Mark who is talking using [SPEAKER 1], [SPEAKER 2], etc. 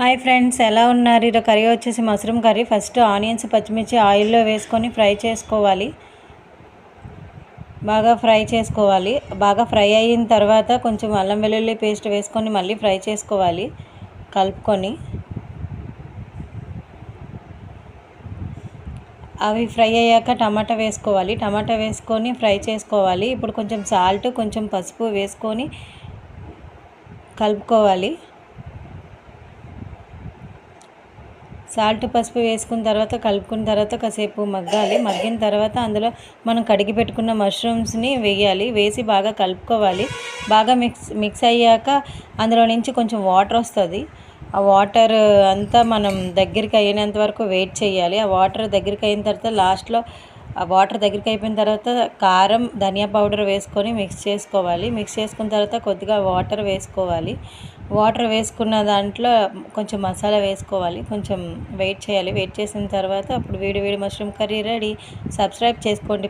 [SPEAKER 1] Hi friends, ఎలా ఉన్నారు? ఈరోజు కర్రీ వచ్చేసి మష్రూమ్ కర్రీ. ఫస్ట్ ఆనియన్స్ పచ్చిమిర్చి ఆయిల్లో వేసుకొని ఫ్రై చేసుకోవాలి. బాగా ఫ్రై చేసుకోవాలి. బాగా ఫ్రై అయిన తర్వాత కొంచెం అల్లం వెల్లుల్లి పేస్ట్ వేసుకొని మళ్ళీ ఫ్రై చేసుకోవాలి కలుపుకొని. అవి ఫ్రై అయ్యాక టమాటా వేసుకోవాలి. టమాటా వేసుకొని ఫ్రై చేసుకోవాలి. ఇప్పుడు కొంచెం సాల్ట్, కొంచెం పసుపు వేసుకొని కలుపుకోవాలి. సాల్ట్ పసుపు వేసుకున్న తర్వాత కలుపుకున్న తర్వాత కాసేపు మగ్గాలి. మగ్గిన తర్వాత అందులో మనం కడిగి పెట్టుకున్న మష్రూమ్స్ని వేయాలి. వేసి బాగా కలుపుకోవాలి. బాగా మిక్స్ అయ్యాక అందులో నుంచి కొంచెం వాటర్ వస్తుంది. ఆ వాటర్ అంతా మనం దగ్గరికి అయినంత వరకు వెయిట్ చేయాలి. ఆ వాటర్ దగ్గరికి అయిన తర్వాత లాస్ట్లో ఆ వాటర్ దగ్గరికి అయిపోయిన తర్వాత కారం, ధనియా పౌడర్ వేసుకొని మిక్స్ చేసుకోవాలి. మిక్స్ చేసుకున్న తర్వాత కొద్దిగా వాటర్ వేసుకోవాలి. వాటర్ వేసుకున్న దాంట్లో కొంచెం మసాలా వేసుకోవాలి. కొంచెం వెయిట్ చేయాలి. వెయిట్ చేసిన తర్వాత అప్పుడు వేడి వేడి మష్రూమ్ కర్రీ రెడీ. సబ్స్క్రైబ్ చేసుకోండి.